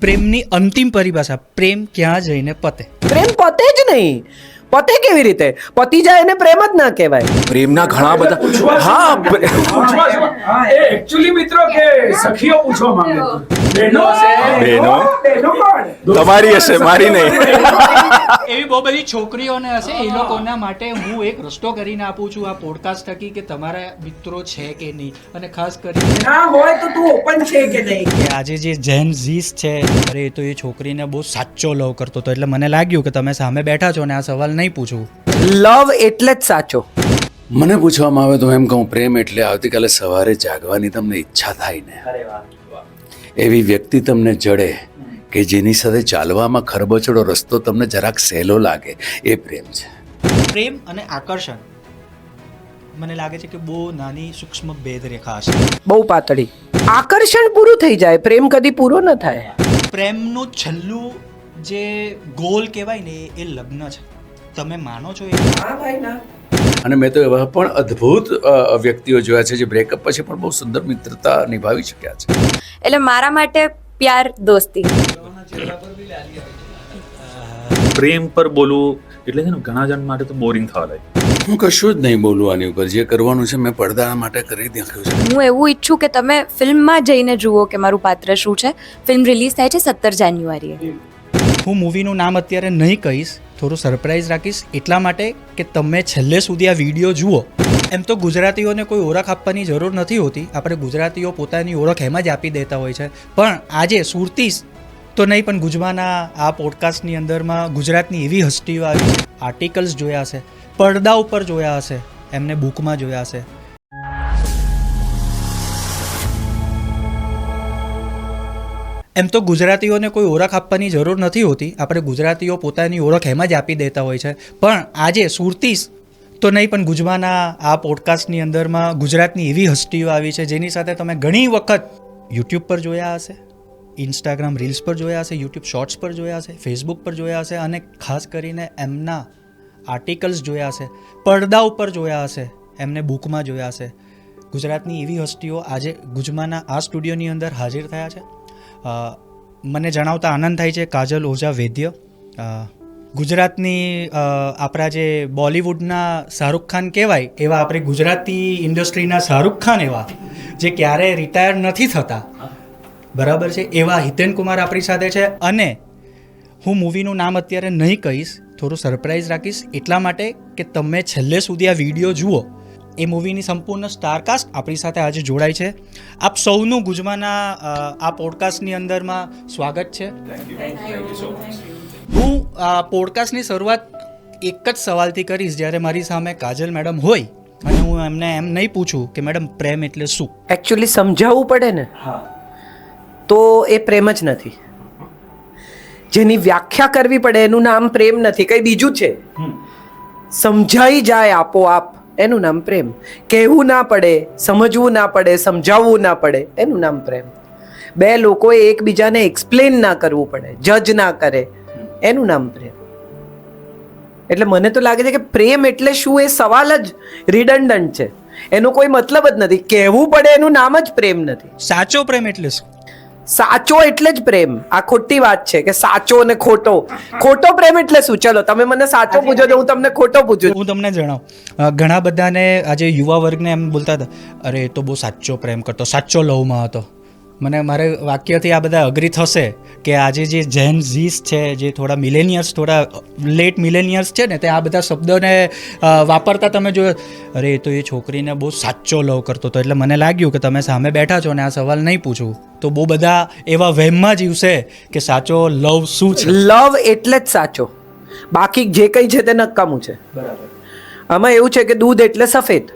પ્રેમની અંતિમ પરિભાષા પ્રેમ ક્યાં જઈને પતે? પ્રેમ પતે જ નહીં. પતે કેવી રીતે? પતી જાય એને પ્રેમ જ ના કહેવાય. પ્રેમના ઘણા બધા હા એ એકચ્યુઅલી મિત્રો કે સખીઓ પૂછવા માંગે છે. બહેનો કોણ? તમારી હશે મારી નહીં. એવી બહુ બધી છોકરીઓને હશે, એ લોકોના માટે હું એક રસ્તો કરીને આપું છું આ પોડકાસ્ટ થકી કે તમારા મિત્રો છે કે નહીં, અને ખાસ કરીને ના હોય તો તું ઓપન છે કે નહીં. કે આજે જે જેન ઝીસ છે, અરે એ તો એ છોકરીને બહુ સાચો લવ કરતો હતો, એટલે મને લાગ્યું કે તમે સામે બેઠા છો ને આ સવાલ નહીં પૂછું. લવ એટલે જ સાચો. મને પૂછવામાં આવે તો એમ કહું, પ્રેમ એટલે આવતીકાલે સવારે જાગવાની તમને ઈચ્છા થાય ને, એવી વ્યક્તિ તમને જડે કે જેની સાથે ચાલવામાં ખરબચડો રસ્તો તમને જરાક સહેલો લાગે, એ પ્રેમ છે. પ્રેમ અને આકર્ષણ મને લાગે છે કે બહુ નાની સૂક્ષ્મ ભેદરેખા હશે. બહુ પાતળી. આકર્ષણ પૂરું થઈ જાય, પ્રેમ કદી પૂરો ન થાય. પ્રેમનું છેલ્લું જે ગોલ કહેવાય ને એ લગ્ન છે. તમે માનો છો એ? અને મેં તો એવા પણ અદ્ભુત વ્યક્તિઓ જોયા છે જે બ્રેકઅપ પછી પણ બહુ સુંદર મિત્રતા નિભાવી શક્યા છે. એટલે મારા માટે પ્યાર દોસ્તી. પ્રેમ પર બોલવું એટલે છે ને ઘણા જણ માટે તો બોરિંગ થવા લાગે. હું કશું જ નહીં બોલું આની ઉપર. જે કરવાનું છે મેં પડદા માટે કરી નાખ્યું છે. હું એવું ઈચ્છું કે તમે ફિલ્મમાં જઈને જુઓ કે મારું પાત્ર શું છે. ફિલ્મ રિલીઝ થાય છે 17 જાન્યુઆરીએ. હું મૂવીનું નામ અત્યારે નહીં કહીશ, થોડું સરપ્રાઈઝ રાખીશ, એટલા માટે કે તમે છેલ્લે સુધી આ વિડીયો જુઓ. એમ તો ગુજરાતીઓને કોઈ ઓળખ આપવાની જરૂર નથી હોતી. આપણે ગુજરાતીઓ પોતાની ઓળખ એમ જ આપી દેતા હોય છે. પણ આજે સુરતી તો નહીં, પણ ગુજવાના આ પોડકાસ્ટની અંદરમાં ગુજરાતની એવી હસ્તીઓ આવી છે. આર્ટિકલ્સ જોયા હશે, પડદા ઉપર જોયા હશે, એમને બુકમાં જોયા હશે. એમ તો ગુજરાતીઓને કોઈ ઓળખ આપવાની જરૂર નથી હોતી. આપણે ગુજરાતીઓ પોતાની ઓળખ એમ જ આપી દેતા હોય છે. પણ આજે સુરતી તો નહીં, પણ ગુજવાના આ પોડકાસ્ટની અંદરમાં ગુજરાતની એવી હસ્તીઓ આવી છે જેની સાથે તમે ઘણી વખત યુટ્યુબ પર જોયા હશે, ઇન્સ્ટાગ્રામ રીલ્સ પર જોયા હશે, યુટ્યુબ શોર્ટ્સ પર જોયા હશે, ફેસબુક પર જોયા હશે, અને ખાસ કરીને એમના આર્ટિકલ્સ જોયા હશે, પડદા ઉપર જોયા હશે, એમને બુકમાં જોયા હશે. ગુજરાતની એવી હસ્તીઓ આજે ગુજમાના આ સ્ટુડિયોની અંદર હાજર થયા છે. મને જણાવતા આનંદ થાય છે કાજલ ઓઝા વૈદ્ય, ગુજરાતની આપણા જે બોલિવૂડના શાહરૂખ ખાન કહેવાય એવા આપણી ગુજરાતી ઇન્ડસ્ટ્રીના શાહરૂખ ખાન એવા જે ક્યારેય રિટાયર નથી થતા, બરાબર છે, એવા હિતેન કુમાર આપણી સાથે છે. અને હું મૂવીનું નામ અત્યારે નહીં કહીશ, થોડું સરપ્રાઈઝ રાખીશ, એટલા માટે કે તમે છેલ્લે સુધી આ વિડીયો જુઓ. એ મૂવીની સંપૂર્ણ સ્ટારકાસ્ટ આપણી સાથે આજે જોડાય છે. આપ સૌનું ગુજમાના આ પોડકાસ્ટની અંદરમાં સ્વાગત છે. હું આ પોડકાસ્ટની શરૂઆત એક જ સવાલથી કરીશ. જ્યારે મારી સામે કાજલ મેડમ હોય અને હું એમને એમ નહીં પૂછું કે મેડમ પ્રેમ એટલે શું, એકચ્યુઅલી સમજાવવું પડે ને, તો એ પ્રેમ જ નથી. જેની વ્યાખ્યા કરવી પડે એનું નામ પ્રેમ નથી, કંઈ બીજું છે. સમજાઈ જાય આપોઆપ એનું નામ પ્રેમ. કહેવું ના પડે, સમજવું ના પડે, સમજાવવું ના પડે, એનું નામ પ્રેમ. બે લોકોએ એકબીજાને એક્સપ્લેન ના કરવું પડે, જજ ના કરે, એનું નામ પ્રેમ. એટલે મને તો લાગે છે કે પ્રેમ એટલે શું એ સવાલ જ રિડન્ડન્ટ છે. એનો કોઈ મતલબ જ નથી. કહેવું પડે એનું નામ જ પ્રેમ નથી. સાચો પ્રેમ એટલે શું? સાચો એટલે જ પ્રેમ. આ ખોટી વાત છે કે સાચો અને ખોટો. ખોટો પ્રેમ એટલે શું? ચલો તમે મને સાચો પૂછો તો હું તમને ખોટો પૂછું. હું તમને જણાવું, ઘણા બધાને આજે યુવા વર્ગને એમ બોલતા હતા, અરે એ તો બહુ સાચો પ્રેમ કરતો, સાચો લવમાં હતો. મારે વાક્યથી આ બધા અગ્રી થશે કે આજે જે જેન ઝીસ છે, જે થોડા મિલેનિયર્સ, થોડા લેટ મિલેનિયર્સ છે ને, તે આ બધા શબ્દોને વાપરતા તમે જોયો, અરે એ તો એ છોકરીને બહુ સાચો લવ કરતો હતો. એટલે મને લાગ્યું કે તમે સામે બેઠા છો ને આ સવાલ નહીં પૂછું તો બહુ બધા એવા વહેમમાં જીવશે કે સાચો લવ શું છે. લવ એટલે જ સાચો, બાકી જે કંઈ છે તે નકામું છે. બરાબર. આમાં એવું છે કે દૂધ એટલે સફેદ,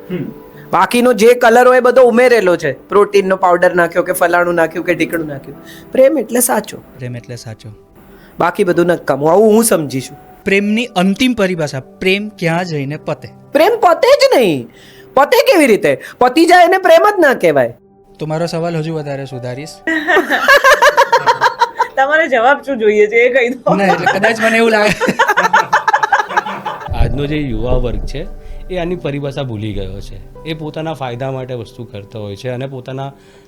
બાકીનો જે કલર હોય બધો ઉમેરેલો છે. પ્રોટીનનો પાવડર નાખ્યો કે ફલાણું નાખ્યું કે ઢીકણું નાખ્યું. પ્રેમ એટલે સાચો, પ્રેમ એટલે સાચો, બાકી બધું નકામું. આવું હું સમજીશું. પ્રેમની અંતિમ પરિભાષા પ્રેમ ક્યાં જઈને પતે? પ્રેમ પતે જ નહીં. પતે કેવી રીતે? પતી જાય એને પ્રેમ જ ના કહેવાય. તો મારો સવાલ હજુ વધારે સુધારીશ. તમારે જવાબ શું જોઈએ છે એ કહી દો. ના, એટલે કદાચ મને એવું લાગે આજનો જે યુવા વર્ગ છે એ આની પરિભાષા ભૂલી ગયો છે. એ પોતાના ફાયદા માટે વસ્તુ કરતો હોય છે અને પોતાના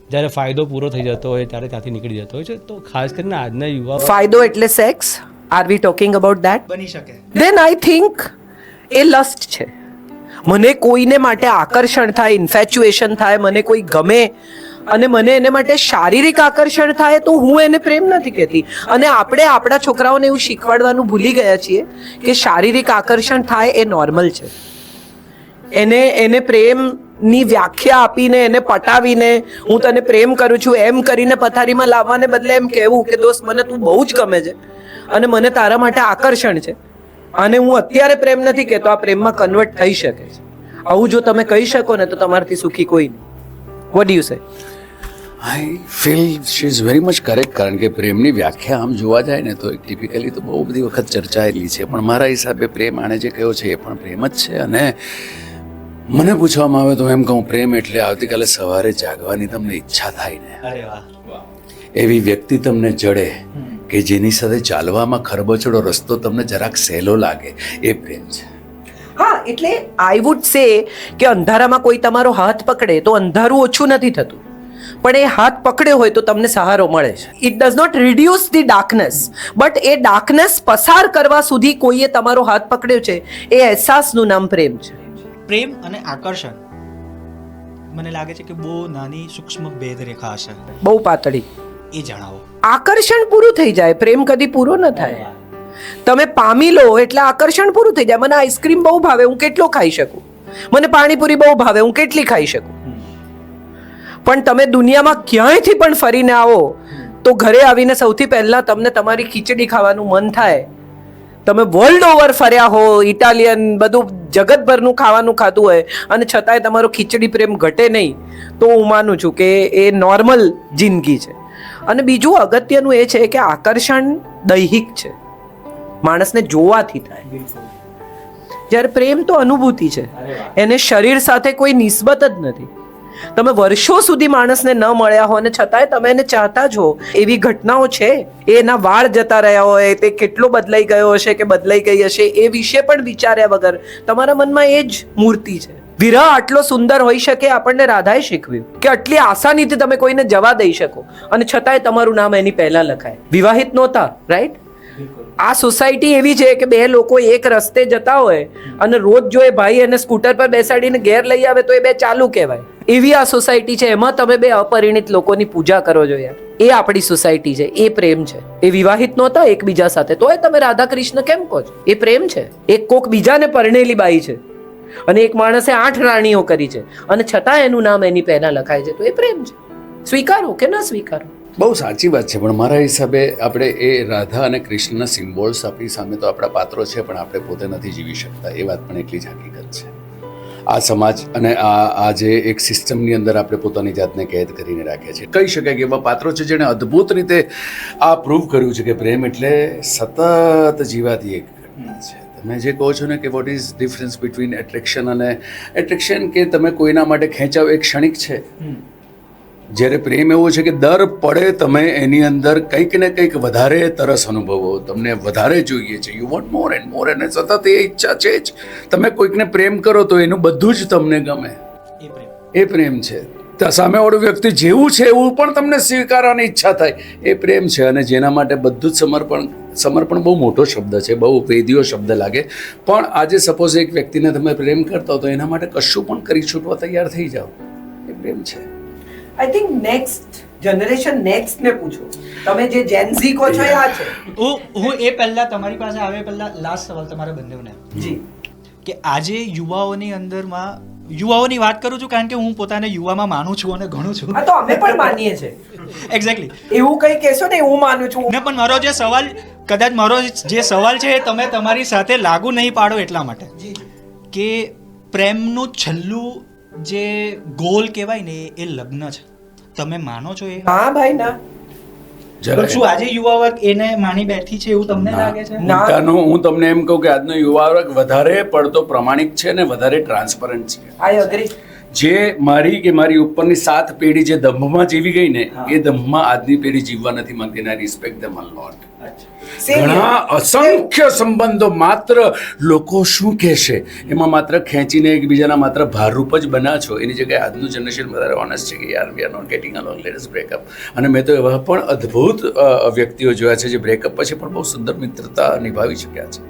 જ્યારે ફાયદો પૂરો થઈ જતો હોય ત્યારે ત્યાંથી નીકળી જતો હોય છે. તો ખાસ કરીને આજના યુવા ફાયદો એટલે sex? Are we talking about that? બની શકે. દેન આઈ થિંક એ લસ્ટ છે. મને કોઈને માટે આકર્ષણ થાય, ઇન્ફેચ્યુએશન થાય, મને કોઈ ગમે અને મને એને માટે શારીરિક આકર્ષણ થાય તો હું એને પ્રેમ નથી કહેતી. અને આપણે આપણા છોકરાઓને એવું શીખવાડવાનું ભૂલી ગયા છીએ કે શારીરિક આકર્ષણ થાય એ નોર્મલ છે. એને પ્રેમની વ્યાખ્યા આપીને એને પટાવીને હું તને પ્રેમ કરું છું એમ કરીને પથારીમાં લાવવાને બદલે એમ કહેવું કે દોસ્ત મને તું બહુ જ ગમે છે અને મને તારા માટે આકર્ષણ છે અને હું અત્યારે પ્રેમ નથી કહેતો, આ પ્રેમમાં કન્વર્ટ થઈ શકે છે. આવું જો તમે કહી શકો ને તો તમારાથી સુખી કોઈ નહીં. Vote do you say? I feel she is very much correct. કારણ કે પ્રેમની વ્યાખ્યા આમ જોવા જાય ને તો ટિપિકલી તો બહુ બધી વખત ચર્ચાયેલી છે, પણ મારા હિસાબે પ્રેમ આણે જે કહ્યો છે એ પણ પ્રેમ જ છે. અને મને પૂછવામાં આવે તો એમ કહું પ્રેમ એટલે આવતીકાલે સવારે જાગવાની તમને ઈચ્છા થાય ને, અરે વાહ, એવી વ્યક્તિ તમને જડે કે જેની સાથે ચાલવામાં ખરબચડો રસ્તો તમને જરાક સહેલો લાગે, એ પ્રેમ છે. હા, એટલે આઈ વુડ સે કે અંધારામાં કોઈ તમારો હાથ પકડે તો અંધારું ઓછું નથી થતું, પણ એ હાથ પકડ્યો હોય તો તમને સહારો મળે છે. It does not reduce the darkness, but એ ડાર્કનેસ પસાર કરવા સુધી કોઈએ તમારો હાથ પકડ્યો છે, એ અહેસાસનું નામ પ્રેમ છે. પ્રેમ અને આકર્ષણ મને લાગે છે કે બહુ નાની સૂક્ષ્મ ભેદરેખા હશે. બહુ પાતળી. એ જણાવો. આકર્ષણ પૂરું થઈ જાય, પ્રેમ કદી પૂરો ન થાય. તમે પામી લો એટલે આકર્ષણ પૂરું થઈ જાય. મને આઈસ્ક્રીમ બહુ ભાવે, હું કેટલો ખાઈ શકું. મને પાણીપુરી બહુ ભાવે, હું કેટલી ખાઈ શકું. પણ તમે દુનિયામાં ક્યાંયથી પણ ફરીને આવો તો ઘરે આવીને સૌથી પહેલા તમને તમારી ખીચડી ખાવાનું મન થાય. તમે વર્લ્ડ ઓવર ફર્યા હો, ઇટાલિયન બધું જગતભરનું ખાવાનું ખાધું હોય અને છતાંય તમારો ખીચડી પ્રેમ ઘટે નહીં, તો હું માનું છું કે એ નોર્મલ જિંદગી છે. અને બીજું અગત્યનું એ છે કે આકર્ષણ દૈહિક છે, માણસને જોવાથી થાય. જ્યારે પ્રેમ તો અનુભૂતિ છે, એને શરીર સાથે કોઈ નિસ્બત જ નથી. તમે વર્ષો સુધી માણસને ન મળ્યા હો અને છતાંય તમે એને ચાહતા જ હો. એવી ઘટનાઓ છે. એના વાળ જતા રહ્યા હોય, તે કેટલો બદલાઈ ગયો હશે કે બદલાઈ ગઈ હશે, એ વિશે પણ વિચાર્યા વગર તમારા મનમાં એ જ મૂર્તિ છે. વિરહ આટલો સુંદર હોઈ શકે, આપણને રાધાએ શીખવ્યું કે આટલી આસાનીથી તમે કોઈને જવા દઈ શકો અને છતાંય તમારું નામ એની પહેલા લખાય. વિવાહિત નહોતા, રાઈટ? આ સોસાયટી એવી છે કે બે લોકો એક રસ્તે જતા હોય અને રોજ જો એ ભાઈ એને સ્કૂટર પર બેસાડીને ઘેર લઈ આવે તો એ બે ચાલુ કહેવાય. એવી આ સોસાયટી છે. એમાં તમે બે અપરિણિત લોકોની પૂજા કરો છો યાર. એ આપણી સોસાયટી છે. એ પ્રેમ છે. એ વિવાહિત નહોતા એકબીજા સાથે, તોય તમે રાધા કૃષ્ણ કેમ કહો છો? એ પ્રેમ છે. એક કોક બીજાને પરણેલી બાઈ છે અને એક માણસે 8 રાણીઓ કરી છે અને છતાં એનું નામ એની પહેલા લખાય છે, તો એ પ્રેમ છે. સ્વીકારો કે ન સ્વીકારો? બહુ સાચી વાત છે, પણ મારા હિસાબે આપણે એ રાધા અને કૃષ્ણના સિમ્બોલ્સ આપણી સામે તો આપણા પાત્રો છે, પણ આપણે પોતે નથી જીવી શકતા. એ વાત પણ એટલી જ હકીકત છે. આ સમાજ અને આ જે એક સિસ્ટમની અંદર આપણે પોતાની જાતને કેદ કરીને રાખ્યા છે. કહી શકાય કે એવા પાત્રો છે જેણે અદ્ભુત રીતે આ પ્રૂવ કર્યું છે કે પ્રેમ એટલે સતત જીવાતી એક ઘટના છે. તમે જે કહો છો ને કે what is difference between attraction અને એટ્રેક્શન, કે તમે કોઈના માટે ખેંચાવ એક ક્ષણિક છે, જ્યારે પ્રેમ એવો છે કે દર પડે તમે એની અંદર કંઈક ને કંઈક વધારે તરસ અનુભવો, તમને વધારે જોઈએ છે, યુ વોન્ટ મોર એન્ડ મોર, અને સતત એ ઈચ્છા છે જ. તમે કોઈકને પ્રેમ કરો તો એનું બધું જ તમને ગમે, એ પ્રેમ છે. સામેવાળું વ્યક્તિ જેવું છે એવું પણ તમને સ્વીકારવાની ઈચ્છા થાય, એ પ્રેમ છે. અને જેના માટે બધું જ સમર્પણ બહુ મોટો શબ્દ છે, બહુ વેદીયો શબ્દ લાગે, પણ આજે સપોઝ એક વ્યક્તિને તમે પ્રેમ કરતા હો તો એના માટે કશું પણ કરી છૂટવા તૈયાર થઈ જાઓ, એ પ્રેમ છે. I think next generation next ને પૂછો. તમે જે જેન ઝી કહો છો એ આ છે. હું એ પહેલા તમારી પાસે આવે પહેલા લાસ્ટ સવાલ તમારા બંનેને જી, કે આજે યુવાઓની અંદરમાં, યુવાઓની વાત કરું છું કારણ કે હું પોતાને યુવામાં માનું છું અને ઘણું છું. આ તો અમે પણ માનીએ છીએ. એક્ઝેક્ટલી. એવું કંઈ કહેશો ને હું માનું છું. ને પણ મારો જે સવાલ, કદાચ મારો જે સવાલ છે એ તમે તમારી સાથે લાગુ નહીં પાડો એટલા માટે કે પ્રેમનું છેલ્લું જે ગોલ કહેવાય ને એ લગ્ન છે. તમે માનો છો એ? હા ભાઈ, ના. પણ શું આજે યુવા વર્ગ એને માની બેઠી છે એવું તમને લાગે છે? હું તમને એમ કહું કે આજનો યુવા વર્ગ વધારે પડતો પ્રમાણિક છે ને વધારે ટ્રાન્સપરન્ટ છે. આઈ અગ્રી. જે મારી કે મારી ઉપરની 7 પેઢી જે દંભમાં જીવી ગઈ ને એ દંભમાં આજની પેઢી જીવવા નથી માંગતી. અને રિસ્પેક્ટ ધેમ અ લોટ. ઘણા અસંખ્ય સંબંધો માત્ર લોકો શું કહેશે એમાં માત્ર ખેંચીને એકબીજાના માત્ર ભારરૂપ જ બના છો. એની જગ્યાએ આજનું જનરેશન વધારે ઓનેસ્ટ છે કે યાર we are not getting along, let us breakup. અને મેં તો એવા પણ અદ્ભુત વ્યક્તિઓ જોયા છે જે બ્રેકઅપ પછી પણ બહુ સુંદર મિત્રતા નિભાવી શક્યા છે.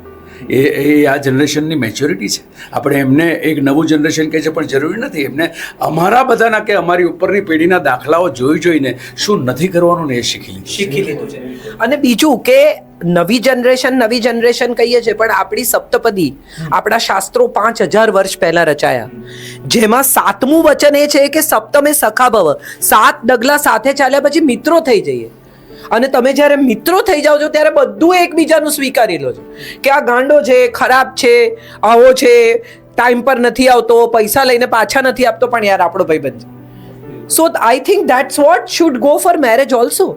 એ આ જનરેશનની મેચ્યોરિટી છે. આપણે એમને એક નવું જનરેશન કહે છે પણ જરૂરી નથી. એમને અમારા બધાના કે અમારી ઉપરની પેઢીના દાખલાઓ જોઈને શું નથી કરવાનું ને એ શીખી લીધું છે. અને બીજું કે નવી જનરેશન કહીએ છીએ પણ આપણી સપ્તપદી આપણા શાસ્ત્રો 5000 વર્ષ પહેલા રચાયા, જેમાં 7મું વચન એ છે કે સપ્તમે સખા ભવ. 7 ડગલા સાથે ચાલ્યા પછી મિત્રો થઈ જઈએ. અને તમે જ્યારે મિત્રો થઈ જાઓ છો ત્યારે બધું એકબીજાનું સ્વીકારી લો છો કે આ ગાંડો છે, ખરાબ છે, આવો છે, ટાઈમ પર નથી આવતો, પૈસા લઈને પાછા નથી આપતો, પણ યાર આપણો ભાઈબંધ છે. So I think that's what should go for marriage also.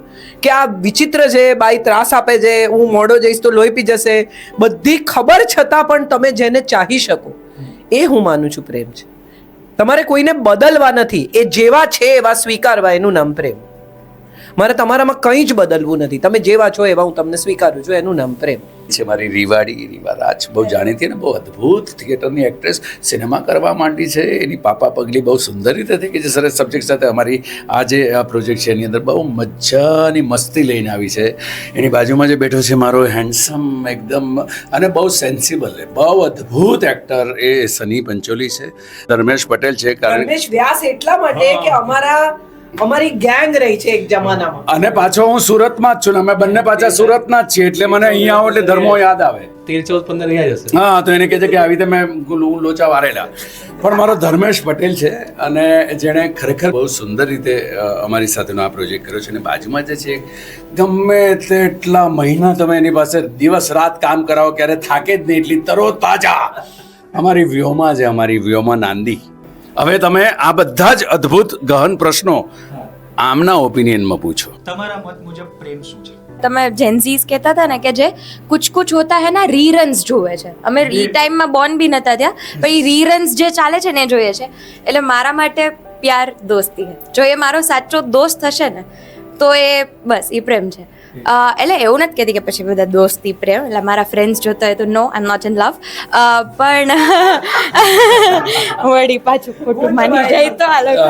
કે આ વિચિત્ર છે, બાઈ ત્રાસ આપે છે, હું મોડો જઈશ તો લોહી પી જશે, બધી ખબર છતાં પણ તમે જેને ચાહી શકો એ હું માનું છું પ્રેમ છે. તમારે કોઈને બદલવા નથી, એ જેવા છે એવા સ્વીકારવા, એનું નામ પ્રેમ. મારે તમારામાં કંઈ જ બદલવું નથી, તમે જેવા છો એવા હું તમને સ્વીકારું છું, એનું નામ પ્રેમ છે. મારી રીવા રાજ બહુ જાણીતી અને બહુ અદ્ભુત થિયેટરની એક્ટ્રેસ સિનેમા કરવા માંડી છે. એની પાપા પગલી બહુ સુંદર રીતે થઈ કે જે સરસ સબ્જેક્ટ સાથે અમારી આ જે પ્રોજેક્ટ છે એની અંદર બહુ મજાની મસ્તી લઈને આવી છે. એની બાજુમાં જે બેઠો છે મારો હેન્ડસમ એકદમ અને બહુ સેન્સિબલ, બહુ અદ્ભુત એક્ટર એ સની પંચોલી છે. ધર્મેશ પટેલ છે. ધર્મેશ વ્યાસ એટલા માટે કે અમારી ગેંગ રહી છે એક જમાનામાં. અને પાછો હું સુરતમાં જ છું ને અમે બંને પાછા સુરતના જ છીએ એટલે મને અહીંયા આવો એટલે ધર્મો યાદ આવે. 13, 14, 15 અહીંયા જશે. હા, તો એને કહે છે કે આવી રીતે મેં લોચા વારેલા. પણ મારો ધર્મેશ પટેલ છે અને જેણે ખરેખર બહુ સુંદર રીતે અમારી સાથેનો આ પ્રોજેક્ટ કર્યો છે. અને બાજુમાં જે છે ગમે તેટલા મહિના તમે એની પાસે દિવસ રાત કામ કરાવો ક્યારે થાકે જ નહીં, એટલી તરોતાજા અમારી વ્યોમા નાંદી. હવે તમે આ બધા જ અદ્ભુત ગહન પ્રશ્નો આમના ઓપિનિયનમાં પૂછો. તમારા મત મુજબ પ્રેમ શું છે? તમે જેન્ઝીસ કહેતા હતા ને કે જે કુછ હોતા હે ના રીરન્સ જોવે છે. અમે રી ટાઈમમાં બોર્ન બી નતા ત્યાં, પણ એ રીરન્સ જે ચાલે છે ને એ જોઈએ છે. એટલે મારા માટે પ્યાર દોસ્તી હે. જો એ મારો સાચો દોસ્ત હશે ને તો એ બસ એ પ્રેમ છે. એટલે એવું નથી કહેતી કે પછી બધા દોસ્તી પ્રેમ, એટલે મારા ફ્રેન્ડ્સ જોતા હોય તો નો, આઈ એમ નોટ ઇન લવ. પણ વળી પાછું ખોટું માની જાય તો આ લોકો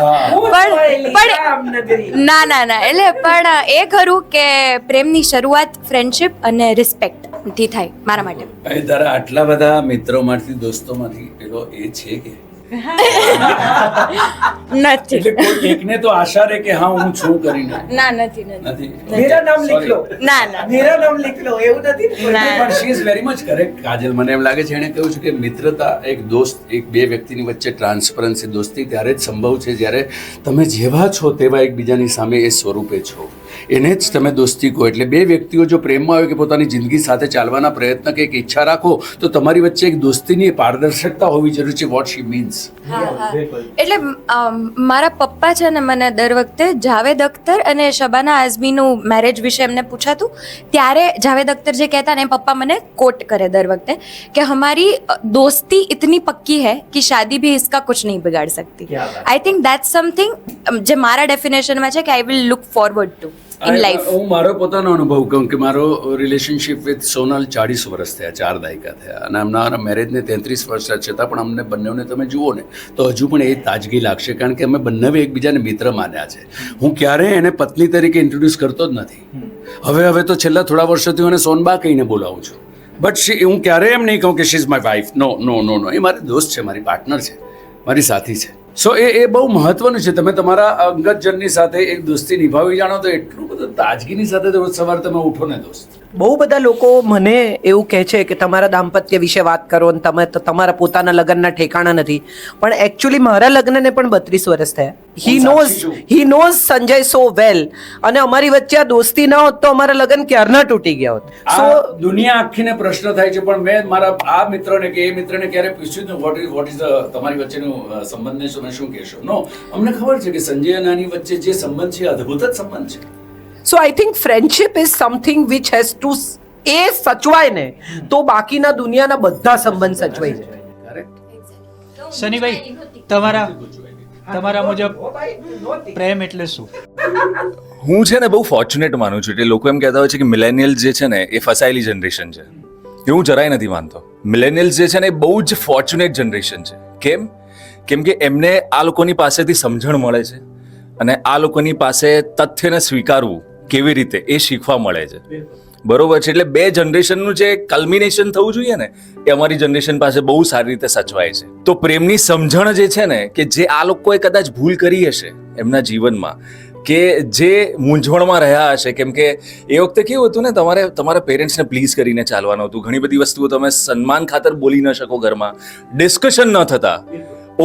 પણ ના એટલે પણ એ ખરું કે પ્રેમની શરૂઆત ફ્રેન્ડશિપ અને રિસ્પેક્ટ થી થાય મારા માટે. તારા આટલા બધા મિત્રોમાંથી દોસ્તોમાંથી પેલો એ છે કે નથી એટલે કોઈ એકને તો આશા રહે કે હા હું છું કરીને ના નથી મેરા નામ લિખ લો, ના મેરા નામ લિખ લો, એવું નથી ને? ના. પણ she is very much correct Kajal. મને એમ લાગે છે એણે કહ્યું છે કે મિત્રતા એક દોસ્ત, એક બે વ્યક્તિની વચ્ચે ટ્રાન્સપરન્સી દોસ્તી ત્યારે જ સંભવ છે જ્યારે તમે જેવા છો તેવા એકબીજાની સામે એ સ્વરૂપે છો. એને જ તમે દોસ્તી કહો. એટલે બે વ્યક્તિઓ જો પ્રેમમાં આવે કે પોતાની જિંદગી સાથે ચાલવાના પ્રયત્ન કે એક ઈચ્છા રાખો તો તમારી વચ્ચે એક દોસ્તીની પારદર્શકતા હોવી જરૂરી છે. What she means. એટલે મારા પપ્પા છે ને મને દર વખતે જાવેદ અખ્તર અને શબાના આઝમીનું મેરેજ વિશે એમને પૂછાતું ત્યારે જાવેદ અખ્તર જે કહેતા ને પપ્પા મને કોટ કરે દર વખતે કે હમારી દોસ્તી इतनी पक्की है कि शादी भी इसका कुछ नहीं बिगाड़ सकती. आई थिंक दैट्स समथिंग જે મારા ડેફિનેશનમાં છે કે I will look forward to in life. હું મારો પોતાનો અનુભવ કહું કે મારો રિલેશનશિપ વિથ સોનલ 40 વર્ષ થયા, 4 દાયકા થયા અને અમારા મેરેજને 33 વર્ષ છતાં પણ અમને બંનેને તમે જુઓ ને તો હજુ પણ એ તાજગી લાગશે કારણ કે અમે બંને એકબીજાને મિત્ર માન્યા છે. હું ક્યારેય એને પત્ની તરીકે ઇન્ટ્રોડ્યુસ કરતો જ નથી. હવે તો છેલ્લા થોડા વર્ષોથી હું એને સોનબા કહીને બોલાવું છું. બટ હું ક્યારેય એમ નહીં કહું કે શી ઇઝ માય વાઇફ. નો, એ મારી દોસ્ત છે, મારી પાર્ટનર છે, મારી સાથી છે. સો એ બહુ મહત્વનું છે. તમે તમારા અંગતજનની સાથે એક દોસ્તી નિભાવી જાણો તો એટલું બધું તાજગીની સાથે રોજ સવારે તમે ઉઠો ને દોસ્ત. બહુ બધા લોકો મને એવું કહે છે કે તમારા દાંપત્ય વિશે વાત કરો અને તમે તો તમારા પોતાના લગ્નના ઠેકાણા નથી, પણ એકચ્યુઅલી મારા લગ્નને પણ 32 વર્ષ થયા. હી નોઝ સંજય સો વેલ અને અમારી વચ્ચે આ દોસ્તી ના હોત તો અમારા લગ્ન ક્યારના તૂટી ગયા હોત. સો દુનિયા આખીને પ્રશ્ન થાય છે પણ મેં મારા આ મિત્રને કે એ મિત્રને ક્યારે પૂછ્યું ને વોટ ઇઝ તમારી વચ્ચેનું સંબંધને તમે શું કહેશો? નો, અમને ખબર છે કે સંજય અને આની વચ્ચે જે સંબંધ છે અદ્ભુત જ સંબંધ છે. So I think friendship is something which has to એ સચવાય ને તો બાકીના દુનિયાના બધા સંબંધ સચવાઈ જાય. સનીભાઈ તમારા તમારા મુજબ પ્રેમ એટલે શું? હું છે ને બહુ ફોર્ચ્યુનેટ માનું છું. એટલે લોકો એમ કહેતા હોય છે કે મિલેનિયલ્સ જે છે ને એ ફસાયેલી જનરેશન છે. એ હું જરાય નથી માનતો. મિલેનિયલ્સ જે છે ને એ બહુ જ ફોર્ચ્યુનેટ જનરેશન છે. કેમ કે એમને આ લોકોની પાસેથી સમજણ મળે છે અને આ લોકોની પાસે તથ્યને સ્વીકારવું કેવી રીતે એ શીખવા મળે છે. બરોબર છે. એટલે બે જનરેશનનું જે કલ્મિનેશન થવું જોઈએ ને એ અમારી જનરેશન પાસે બહુ સારી રીતે સચવાય છે. તો પ્રેમની સમજણ જે છે ને કે જે આ લોકોએ કદાચ ભૂલ કરી હશે એમના જીવનમાં, કે જે મૂંઝવણમાં રહ્યા હશે, કેમ કે એ વખતે કેવું હતું ને, તમારા પેરેન્ટ્સને પ્લીઝ કરીને ચાલવાનું હતું. ઘણી બધી વસ્તુઓ તમે સન્માન ખાતર બોલી ન શકો ઘરમાં, ડિસ્કશન ન થતા,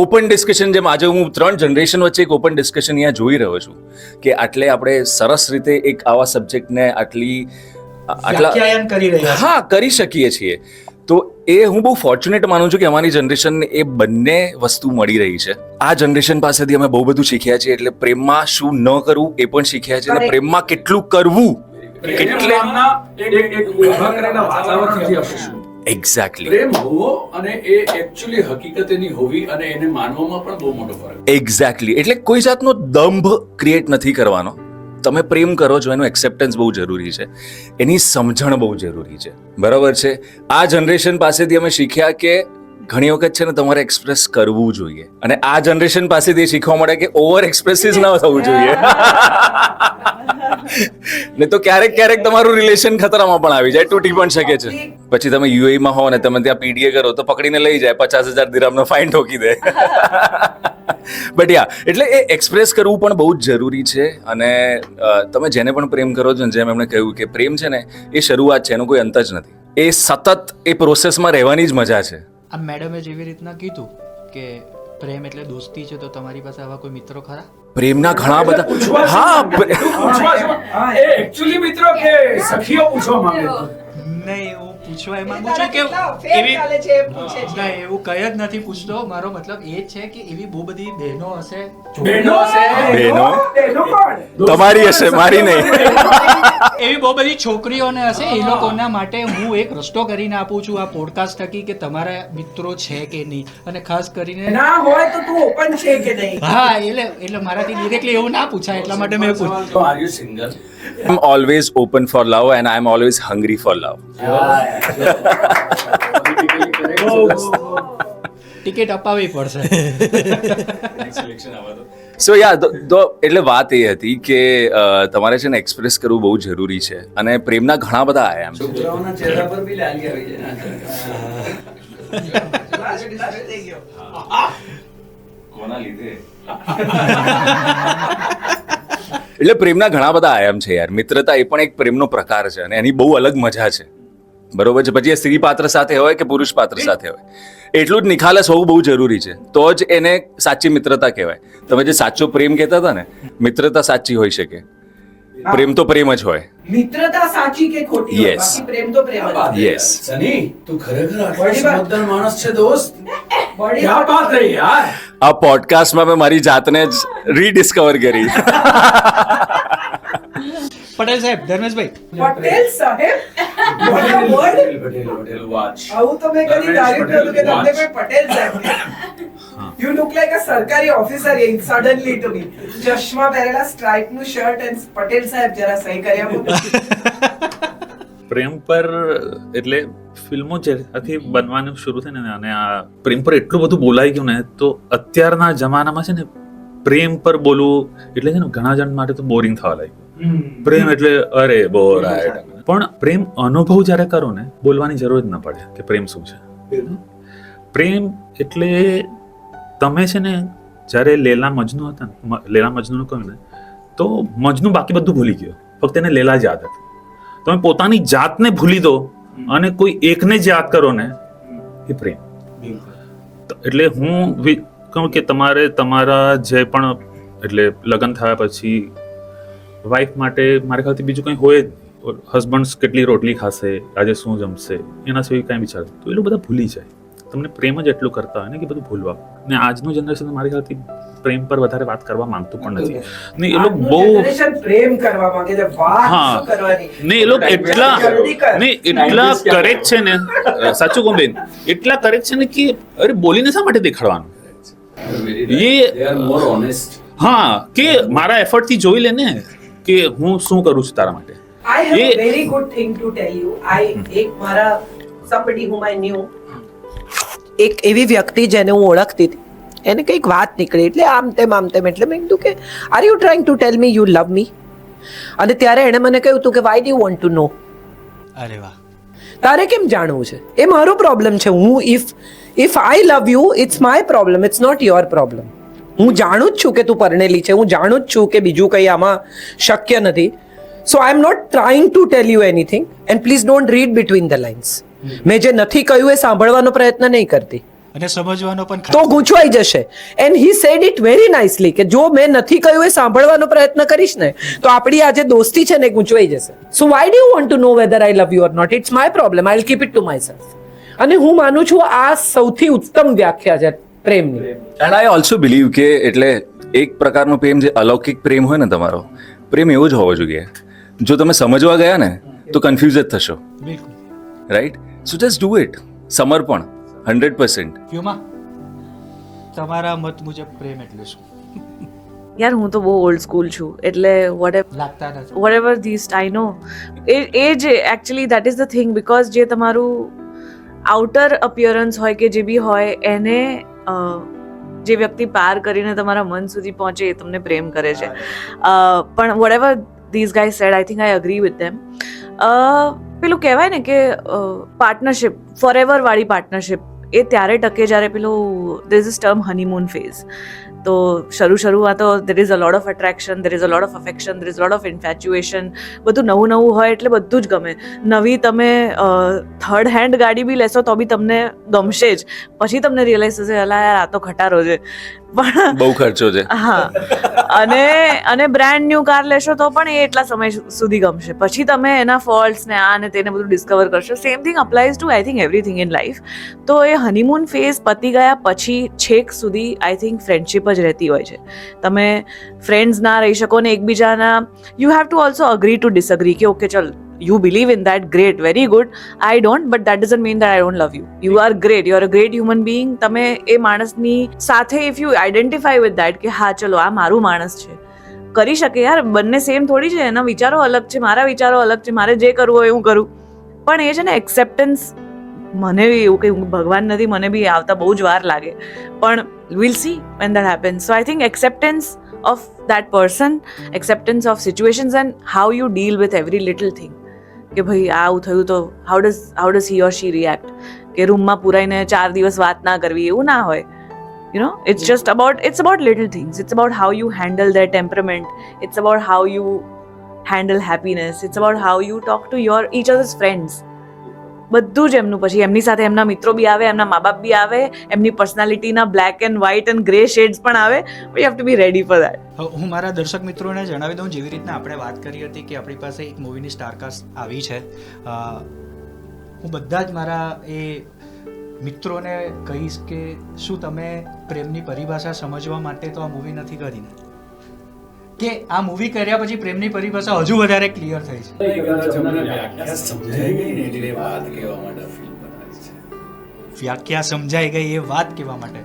ઓપન ડિસ્કશન. જેમ આજે હું 3 જનરેશન વચ્ચે એક ઓપન ડિસ્કશન અહીંયા જોઈ રહ્યો છું કે આટલે આપણે સરસ રીતે એક આવા સબ્જેક્ટને વ્યાખ્યાયન કરી રહ્યા છે. હા કરી શકીએ છીએ. તો એ હું બહુ ફોર્ચ્યુનેટ માનું છું કે અમારી જનરેશનને એ બંને વસ્તુ મળી રહી છે. આ જનરેશન પાસેથી અમે બહુ બધું શીખ્યા છીએ. એટલે પ્રેમમાં શું ન કરવું એ પણ શીખ્યા છે અને પ્રેમમાં કેટલું કરવું એટલે એક ઊભા કરેલા વાતાવરણથી આપણે શું એક્ઝેક્ટલી પ્રેમ હોવો અને એ એકચ્યુઅલી હકીકત એની હોવી અને એને માનવામાં પણ બહુ મોટો ફરક છે. એક્ઝેક્ટલી. એટલે કોઈ જાતનો દંભ ક્રિએટ નથી કરવાનો. તમે પ્રેમ કરો છો એનું એક્સેપ્ટન્સ બહુ જરૂરી છે, એની સમજણ બહુ જરૂરી છે. બરાબર છે. આ જનરેશન પાસેથી અમે શીખ્યા કે ઘણી વખત છે ને તમારે એક્સપ્રેસ કરવું જોઈએ, અને આ જનરેશન પાસેથી શીખવા મળે કે ઓવર એક્સપ્રેસિવ ન થવું જોઈએ. ને તો ક્યારેક તમારું રિલેશન ખતરામાં પણ આવી જાય, તૂટી પણ શકે છે. પછી તમે યુએઈમાં હો ને તમે ત્યાં પીડીએ કરો તો પકડીને લઈ જાય, 50,000 દિરહમનો ફાઇન ઠોકી દે. બટ યા એટલે એ એક્સપ્રેસ કરવું પણ બહુ જ જરૂરી છે. અને તમે જેને પણ પ્રેમ કરો છો ને, જેમ એમણે કહ્યું કે પ્રેમ છે ને એ શરૂઆત છે, એનો કોઈ અંત જ નથી. એ સતત એ પ્રોસેસમાં રહેવાની જ મજા છે. આ મેડમે જેવી રીતના કીધું કે પ્રેમ એટલે દોસ્તી છે, તો તમારી પાસે આવા કોઈ મિત્રો ખરા? પ્રેમના ઘણા બધા હા એ એકચ્યુઅલી મિત્રો કે સખીઓ પૂછવા માંગે છે. નહીં, હું પૂછવા એમ માંગુ છું કે એવી નહીં, એવું કંઈ જ નથી પૂછતો. મારો મતલબ એ જ છે કે એવી બહુ બધી બહેનો હશે, બહેનો કોણ? તમારી હશે, મારી નહીં. એવી બહુ બધી છોકરીઓને હશે, એ લોકોના માટે હું એક રસ્તો કરીને આપું છું આ પોડકાસ્ટ થકી કે તમારા મિત્રો છે કે નહીં, અને ખાસ કરીને ના હોય તો તું ઓપન છે કે નહીં. હા, એટલે મારાથી ડિરેક્ટલી એવું ના પૂછાય, એટલા માટે મેં પૂછ્યું. તો are you single? I'm always open for love and I'm always hungry for love. Ticket અપાવવી પડશે. સો યા તો એટલે વાત એ હતી કે તમારે છે ને એક્સપ્રેસ કરવું બહુ જરૂરી છે, અને પ્રેમના ઘણા બધા આયામ છે. છોકરાઓના ચહેરા પર બી લાલી આવી જાય. કોના લીધે? એટલે પ્રેમના ઘણા બધા આયામ છે યાર. મિત્રતા એ પણ એક પ્રેમનો પ્રકાર છે અને એની બહુ અલગ મજા છે. બરોબર છે. પછી એ સ્ત્રી પાત્ર સાથે હોય કે પુરુષ પાત્ર સાથે હોય, એટલું જ નિખાલસ હોવું બહુ જરૂરી છે, તો જ એને સાચી મિત્રતા કહેવાય. તમે જે સાચો પ્રેમ કહેતા હતા ને, મિત્રતા સાચી હોઈ શકે, પ્રેમ તો પ્રેમ જ હોય. મિત્રતા સાચી કે ખોટી હોય, Yes. બાકી પ્રેમ તો પ્રેમ જ. યસ. સની તું ખરેખર આટલો બડી વાત. સમજદાર માણસ છે દોસ્ત. બડી ક્યા બાત રહી યાર. આ પોડકાસ્ટમાં મેં મારી જાતને જ રીડિસ્કવર કરી. પટેલ સાહેબ, ધર્મેશભાઈ, પટેલ સાહેબ પટેલ watch. આવું તો મેં કદી ધાર્યું નહોતું કે તમને કોઈ પટેલ સાહેબ કહે. You look like a સરકારી ઓફિસર suddenly to me. ચશ્મા પહેરેલા સ્ટ્રાઇપ નું શર્ટ અને પટેલ સાહેબ જરા સહી કરી આપો. પ્રેમ પર એટલે ફિલ્મો જ્યારથી બનવાનું શરૂ થઈ ને, અને આ પ્રેમ પર એટલું બધું બોલાઈ ગયું ને, તો અત્યારના જમાનામાં છે ને પ્રેમ પર બોલવું એટલે છે ને ઘણા જણ માટે તો બોરિંગ થવા લાગ્યું. પ્રેમ એટલે અરે બોર. પણ પ્રેમ અનુભવ જ્યારે કરો ને, બોલવાની જરૂર જ ન પડે કે પ્રેમ શું છે. પ્રેમ એટલે તમે છે ને જ્યારે લેલા મજનુ હતા ને, લેલા મજનુનું કહ્યું ને, તો મજનુ બાકી બધું ભૂલી ગયો, ફક્ત એને લેલા જ યાદ હતી. તમે પોતાની જાતને ભૂલી દો અને કોઈ એકને જ યાદ કરો ને, એ પ્રેમ. એટલે હું કહું કે તમારે તમારા જે પણ એટલે લગ્ન થયા પછી વાઈફ માટે મારા ખ્યાલથી બીજું કંઈ હોય જ નહીં. હસબન્ડ કેટલી રોટલી ખાશે, આજે શું જમશે, એના સિવાય કાંઈ વિચાર તો એ લોકો બધા ભૂલી જાય. તમને પ્રેમ જ એટલું કરતા હોય ને કે બધું ભૂલવા. ને આજનું જનરેશન મારી ખ્યાલથી પ્રેમ પર વધારે વાત કરવા માંગતું પણ નથી. ને એ લોકો બહુ Generation પ્રેમ કરવા માંગે છે, વાત હા. શું કરવાની. ને એ લોકો એટલા કરે જ છે ને, સાચું કહું બેન, એટલા કરે જ છે ને કે અરે બોલીને શા માટે દેખાડવાનું. એ હા કે મારા એફર્ટથી જોઈ લે ને કે હું શું કરું છું તારા માટે. I have a A- very good thing to tell you. એક મારા somebody whom I knew, એક એવી વ્યક્તિ જેને હું ઓળખતી હતી, એને કંઈક વાત નીકળી એટલે આમ તેમ એટલે મેં કીધું કે are you trying to tell me you love me? અને ત્યારે એણે મને કહ્યું હતું કે why do you want to know? અરે વાહ. તારે કેમ જાણવું છે? એ મારો પ્રોબ્લેમ છે. હું if I love you, it's my problem, it's not your problem. હું જાણું જ છું કે તું પરણેલી છે, હું જાણું જ છું કે બીજું કંઈ આમાં શક્ય નથી. So I am not trying to tell you anything and please don't read between the lines. મેં જે નથી કહ્યું એ સાંભળવાનો પ્રયત્ન નહીં કરતી, અને સમજવાનો પણ તો ગૂંચવાઈ જશે. And he said it very nicely કે જો મેં નથી કહ્યું એ સાંભળવાનો પ્રયત્ન કરીશ ને તો આપણી આ જે દોસ્તી છે ને એ ગૂંચવાઈ જશે. So why do you want to know whether I love you or not? It's my problem, I will keep it to myself. અને હું માનું છું આ સૌથી ઉત્તમ વ્યાખ્યા છે પ્રેમની. એન્ડ આઈ ઓલ્સો બિલીવ કે એટલે એક પ્રકારનો પ્રેમ જે અલૌકિક પ્રેમ હોય ને, તમારો પ્રેમ એવો જ હોવો જોઈએ. જો તમે સમજવા ગયા ને તો કન્ફ્યુઝ જ થશો, બિલકુલ. Right? So just do it. સમર્પણ 100%. વ્યુમા, તમારા મત મુજબ પ્રેમ એટલે શું? યાર હું તો બહુ ઓલ્ડ સ્કૂલ છું એટલે લાગતા નથી. whatever these I know એ જ actually that is the thing because જે તમારું outer appearance હોય કે જે બી હોય એને જે વ્યક્તિ પાર કરીને તમારા મન સુધી પહોંચે એ તમને પ્રેમ કરે છે. પણ whatever these guys said I think I agree with them. પેલું કહેવાય ને કે પાર્ટનરશિપ, ફોરએવર વાળી પાર્ટનરશિપ એ ત્યારે ટકે જ્યારે પેલું there is this term honeymoon phase. તો શરૂઆત તો there is a lot of attraction, there is a lot of affection, there is a lot of infatuation. બધું નવું હોય એટલે બધું જ ગમે. નવી તમે થર્ડ હેન્ડ ગાડી બી લેશો તો બી તમને ગમશે જ. પછી તમને રિયલાઇઝ થશે અલા યાર આ તો ખટારો છે. પણ બહુ ખર્ચો છે. હા, અને બ્રાન્ડ ન્યુ કાર લેશો તો પણ એ એટલા સમય સુધી ગમશે. પછી તમે એના ફોલ્ટ્સ ને આ ને તેને બધું ડિસ્કવર કરશો. Same thing applies to I think everything in life. તો એ હનીમૂન ફેઝ પતી ગયા પછી છેક સુધી આઈ થિંક ફ્રેન્ડશિપ જ રહેતી હોય છે. તમે ફ્રેન્ડ્સ ના રહી શકો ને એકબીજાના you have to also agree two disagree કે ઓકે ચલ you believe in that, great, very good. I don't, but that doesn't mean that I don't love you. You are great, you are a great human being. તમે એ માણસની સાથે if you identify with that કે હા ચલો આ મારું માણસ છે, કરી શકે. યાર બંને સેમ થોડી છે, એના વિચારો અલગ છે, મારા વિચારો અલગ છે, મારે જે કરવું હોય હું કરું. પણ એ છે ને એક્સેપ્ટન્સ, મને બી એવું કંઈ ભગવાન નથી, મને બી આવતા બહુ જ વાર લાગે, પણ we'll see when that happens. So I think acceptance of that person, acceptance of situations and how you deal with every little thing. કે ભાઈ આવું થયું તો how does he or she react? કે રૂમમાં પુરાઈને 4 દિવસ વાત ના કરવી એવું ના હોય. You know, it's about little things. It's about how you handle their temperament. It's about how you handle happiness. It's about how you talk to each other's friends. બધું જ એમનું. પછી એમની સાથે એમના મિત્રો બી આવે, એમના મા બાપ બી આવે, એમની પર્સનાલિટીના black and white and grey shades પણ આવે. We have to be ready for that. હું મારા દર્શક મિત્રોને જણાવી દઉં, જેવી રીતના આપણે વાત કરી હતી કે આપણી પાસે એક મૂવીની સ્ટારકાસ્ટ આવી છે, હું બધા જ મારા એ મિત્રોને કહીશ કે શું તમે પ્રેમની પરિભાષા સમજવા માટે તો આ મૂવી નથી કરી ને, કે આ મૂવી કર્યા પછી પ્રેમની પરિભાષા હજુ વધારે ક્લિયર થઈ છે. વ્યાખ્યા સમજાઈ ગઈ એ વાત કહેવા માટે.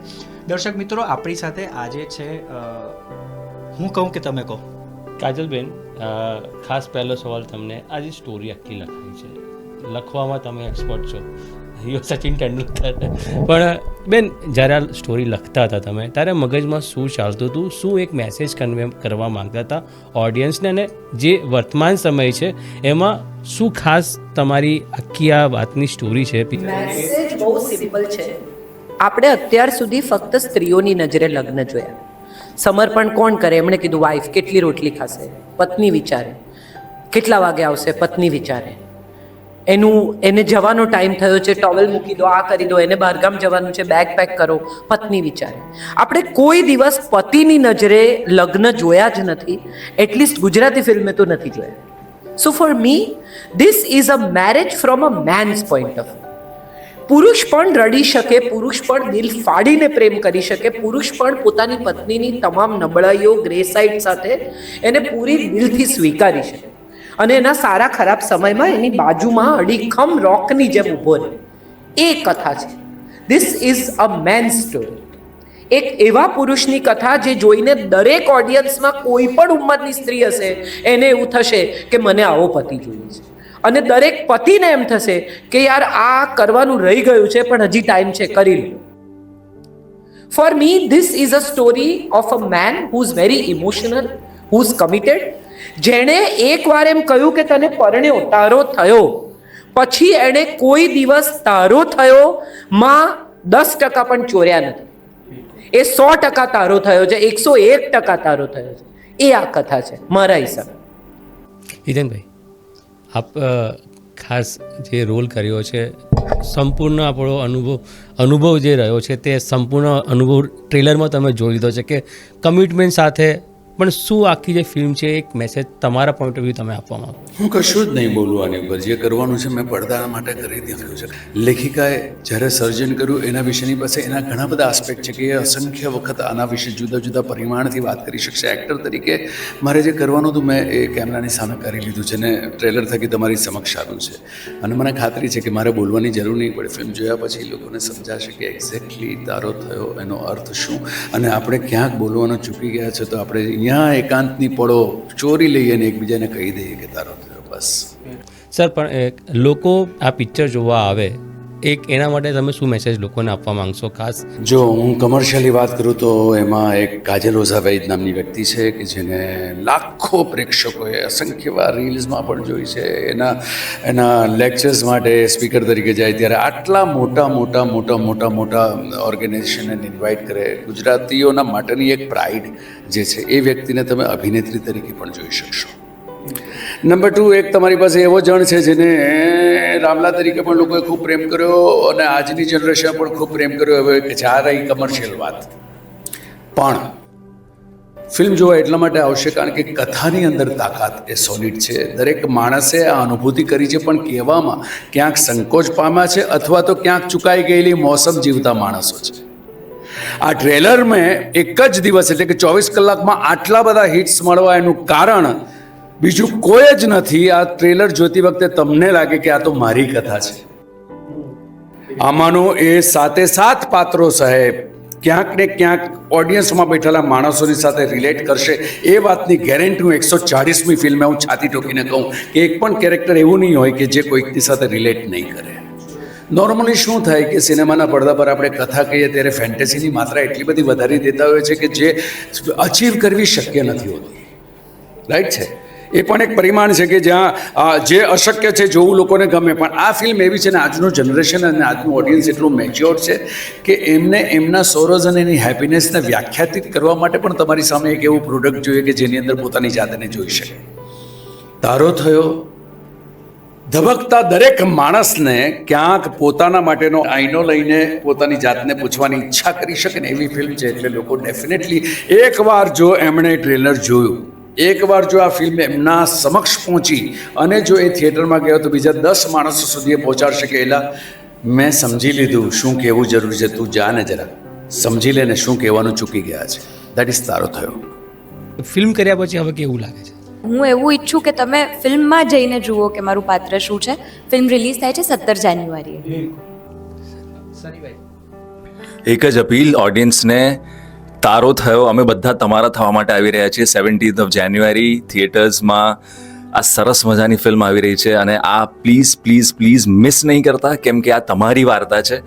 દર્શક મિત્રો, આપણી સાથે આજે છે, હું કહું કે તમે કહો? કાજલબેન, ખાસ પહેલો સવાલ તમને, આ જે સ્ટોરી આખી લખાઈ છે, લખવામાં તમે એક્સપર્ટ છો, યુ સચિન તેંડુલકર. પણ બેન, જ્યારે આ સ્ટોરી લખતા હતા તમે, ત્યારે મગજમાં શું ચાલતું હતું? શું એક મેસેજ કન્વે કરવા માંગતા હતા ઓડિયન્સને? અને જે વર્તમાન સમય છે એમાં શું ખાસ તમારી આખી આ વાતની સ્ટોરી છે? મેસેજ બહુ સિમ્પલ છે. આપણે અત્યાર સુધી ફક્ત સ્ત્રીઓની નજરે લગ્ન જોયા. સમર્પણ કોણ કરે? એમણે કીધું વાઈફ. કેટલી રોટલી ખાશે? પત્ની વિચારે. કેટલા વાગે આવશે? પત્ની વિચારે. એને જવાનો ટાઈમ થયો છે, ટોવેલ મૂકી દો, આ કરી દો, એને બહારગામ જવાનું છે, બેગ પેક કરો, પત્ની વિચારે. આપણે કોઈ દિવસ પતિની નજરે લગ્ન જોયા જ નથી. એટલીસ્ટ ગુજરાતી ફિલ્મે તો નથી જોયા. So for me this is a marriage from a man's point of view. પુરુષ પણ રડી શકે, પુરુષ પણ દિલ ફાડીને પ્રેમ કરી શકે, પુરુષ પણ પોતાની પત્નીની તમામ નબળાઈઓ, ગ્રે સાઇડ સાથે એને પૂરી દિલથી સ્વીકારી શકે અને એના સારા ખરાબ સમયમાં એની બાજુમાં અડીખમ રોકની જેમ ઊભો રહે. એ કથા છે. This is a man story. એક એવા પુરુષની કથા જે જોઈને દરેક ઓડિયન્સમાં કોઈ પણ ઉંમરની સ્ત્રી હશે એને એવું થશે કે મને આવો પતિ જોઈએ છે, અને દરેક પતિને એમ થશે કે યાર આ કરવાનું રહી ગયું છે પણ હજી ટાઈમ છે, કરી લો. For me this is a story of a man who is very emotional, who is committed, જેણે એકવાર એમ કહ્યું કે તને પરણ્યો, તારો થયો, પછી એણે કોઈ દિવસ તારો થયો માં 10% પણ ચોર્યા નથી. એ 100% તારો થયો છે, 101% તારો થયો છે. એ આ કથા છે મારા હિસાબે. હિતેનભાઈ, આપ ખાસ જે રોલ કર્યો છે, સંપૂર્ણ આપણો અનુભવ જે રહ્યો છે તે સંપૂર્ણ અનુભવ ટ્રેલરમાં તમે જોઈ લીધો છે કે કમિટમેન્ટ સાથે, પણ શું આખી જે ફિલ્મ છે એક મેસેજ તમારા પોઈન્ટ ઓફ વ્યૂ તમે આપવા માંગો? હું કશું જ નહીં બોલું આની ઉપર. જે કરવાનું છે મેં પડદા માટે કરી દીધું છે. લેખિકાએ જ્યારે સર્જન કર્યું એના વિશેની પાસે એના ઘણા બધા આસ્પેક્ટ છે કે એ અસંખ્ય વખત આના વિશે જુદા જુદા પરિમાણથી વાત કરી શકશે. એક્ટર તરીકે મારે જે કરવાનું હતું મેં એ કેમેરાની સામે કરી લીધું છે ને ટ્રેલર થકી તમારી સમક્ષ આવ્યું છે, અને મને ખાતરી છે કે મારે બોલવાની જરૂર નહીં પડે. ફિલ્મ જોયા પછી લોકોને સમજાશે કે એક્ઝેક્ટલી તારો થયો એનો અર્થ શું, અને આપણે ક્યાંક બોલવાનું ચૂકી ગયા છે તો આપણે અહીંયા એકાંતની પળો ચોરી લઈએ ને એકબીજાને કહી દઈએ કે તારો થયો, બસ. સર, પણ લોકો આ પિક્ચર જોવા આવે, એના માટે તમે શું મેસેજ લોકોને આપવા માંગશો? ખાસ જો હું કમર્શિયલી વાત કરું તો એમાં એક કાજલ ઓઝા વૈદ નામની વ્યક્તિ છે કે જેને લાખો પ્રેક્ષકોએ અસંખ્ય વાર રીલ્સમાં પણ જોઈ છે. એના લેક્ચર્સ માટે સ્પીકર તરીકે જાય ત્યારે આટલા મોટા ઓર્ગેનાઇઝેશનને ઇન્વાઇટ કરે. ગુજરાતીઓના માટેની એક પ્રાઇડ જે છે એ વ્યક્તિને તમે અભિનેત્રી તરીકે પણ જોઈ શકશો. નંબર 2, એક તમારી પાસે એવો જણ છે જેને રામલા તરીકે પણ લોકોએ ખૂબ પ્રેમ કર્યો અને આજની જનરેશન પણ ખૂબ પ્રેમ કર્યો. હવે આ રહી કમર્શિયલ વાત, પણ ફિલ્મ જોવા એટલા માટે આવશે કારણ કે કથાની અંદર તાકાત એ સોલિડ છે. દરેક માણસે આ અનુભૂતિ કરી છે, પણ કહેવામાં ક્યાંક સંકોચ પામ્યા છે અથવા તો ક્યાંક ચૂકાઈ ગયેલી મોસમ જીવતા માણસો છે. આ ટ્રેલર મેં એક જ દિવસ એટલે કે 24 કલાકમાં આટલા બધા હિટ્સ મળવા એનું કારણ બીજું કોઈ જ નથી. આ ટ્રેલર જોતી વખતે તમને લાગે કે આ તો મારી કથા છે. આમાંનો એ 7 પાત્રો સાહેબ ક્યાંક ને ક્યાંક ઓડિયન્સમાં બેઠેલા માણસોની સાથે રિલેટ કરશે એ વાતની ગેરંટી હું 140મી ફિલ્મે હું છાતી ઠોકીને કહું કે એક પણ કેરેક્ટર એવું નહીં હોય કે જે કોઈકની સાથે રિલેટ નહીં કરે. નોર્મલી શું થાય કે સિનેમાના પડદા પર આપણે કથા કહીએ ત્યારે ફેન્ટેસીની માત્રા એટલી બધી વધારી દેતા હોય છે કે જે અચીવ કરવી શક્ય નથી હોતી. રાઈટ છે, એ પણ એક પરિમાણ છે કે જ્યાં જે અશક્ય છે જોવું લોકોને ગમે. પણ આ ફિલ્મ એવી છે ને આજનું જનરેશન અને આજનું ઓડિયન્સ એટલું મેચ્યોર છે કે એમને એમના સોરોઝ અને એની હેપીનેસને વ્યાખ્યાયિત કરવા માટે પણ તમારી સામે એક એવું પ્રોડક્ટ જોઈએ કે જેની અંદર પોતાની જાતને જોઈ શકે. તારો થયો ધબકતા દરેક માણસને ક્યાંક પોતાના માટેનો આઈનો લઈને પોતાની જાતને પૂછવાની ઈચ્છા કરી શકે ને એવી ફિલ્મ છે. એટલે લોકો ડેફિનેટલી એકવાર જો એમણે ટ્રેલર જોયું, એકવાર જો આ ફિલ્મ એમના સમક્ષ પહોંચી અને જો એ થિયેટરમાં ગયો તો બીજા 10 માણસો સુધી એ પહોંચાડશે કે એલા મેં સમજી લીધું શું કહેવું જરૂરી છે, તું જા ને જરા સમજી લે ને શું કહેવાનું ચૂકી ગયા છે. દેટ ઇઝ તારો થયો. ફિલ્મ કર્યા પછી હવે કેવું લાગે છે? હું એવું ઈચ્છું કે તમે ફિલ્મમાં જઈને જુઓ કે મારું પાત્ર શું છે. ફિલ્મ રિલીઝ થાય છે 17 જાન્યુઆરીએ. એક જ અપીલ ઓડિયન્સને, તારો થયો અમે બધા તમારા થવા માટે આવી રહ્યા છીએ. 17th of January થિયેટર્સમાં આ સરસ મજાની ફિલ્મ આવી રહી છે અને આ પ્લીઝ મિસ નહીં કરતા, કેમ કે આ તમારી વાર્તા છે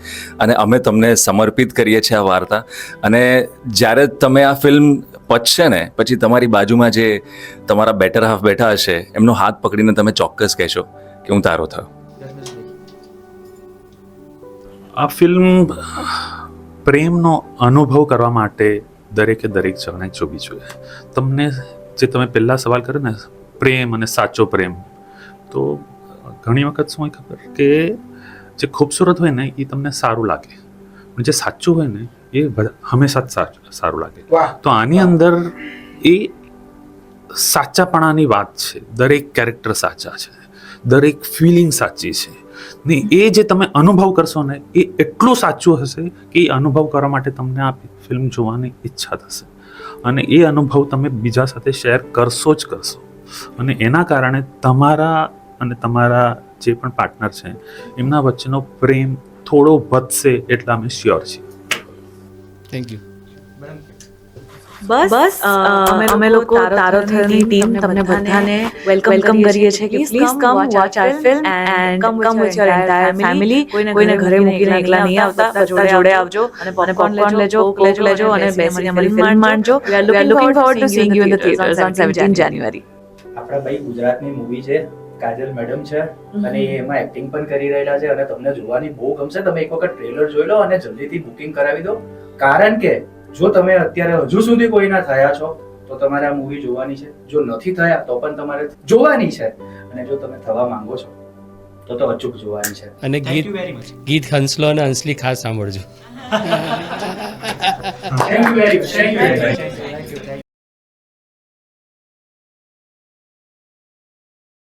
અને અમે તમને સમર્પિત કરીએ છીએ આ વાર્તા. અને જ્યારે તમે આ ફિલ્મ પચશે ને પછી તમારી બાજુમાં જે તમારા બેટર હાફ બેઠા હશે એમનો હાથ પકડીને તમે ચોક્કસ કહેશો કે હું તારો થયો. આ ફિલ્મ પ્રેમનો અનુભવ કરવા માટે દરેક જણાને જોવી જોઈએ. તમને જે તમે પહેલા સવાલ કર્યો ને, પ્રેમ અને સાચો પ્રેમ, તો ઘણી વખત શું હોય ખબર કે જે ખૂબસૂરત હોય ને એ તમને સારું લાગે, પણ જે સાચું હોય ને એ હંમેશા જ સારું લાગે. તો આની અંદર એ સાચાપણાની વાત છે. દરેક કેરેક્ટર સાચા છે, દરેક ફિલિંગ સાચી છે ને એ જે તમે અનુભવ કરશો ને એ એટલું સાચું હશે કે એ અનુભવ કરવા માટે તમને આ ફિલ્મ જોવાની ઈચ્છા થશે અને એ અનુભવ તમે બીજા સાથે શેર કરશો જ કરશો. અને એના કારણે તમારા અને તમારા જે પણ પાર્ટનર છે એમના વચ્ચેનો પ્રેમ થોડો વધશે એટલા અમે શ્યોર છીએ. Thank you. બસ અમે લોકો તારો થયોની ટીમ તમને બધાને વેલકમ કરીએ છીએ કે please come watch our film and come with your entire family. કોઈને ઘરે મૂકીને એકલા નહીં આવતા, બધા જોડે આવજો અને પોપકોર્ન લેજો, કોક લેજો અને બેસીને અમારી film માણજો. We are looking forward to seeing you in the theaters on 17 January. આપણા ભાઈ ગુજરાતની મૂવી છે, કાજલ મેડમ છે અને એ એમાં એક્ટિંગ પણ કરી રહેલા છે અને તમને જોવાની બહુ ગમશે. તમે એક વખત ટ્રેલર જોઈ લો અને જલ્દીથી બુકિંગ કરાવી દો, કારણ કે જો તમે અત્યારે હજુ સુધી કોઈના થયા છો તો તમારે આ મૂવી જોવાની છે. જો નથી થયા તો પણ તમારે જોવાની છે અને જો તમે થવા માંગો છો તો અચૂક જોવાની છે. અને ગીત હંસલો અને હંસલી ખાસ સાંભળજો. Thank you very much.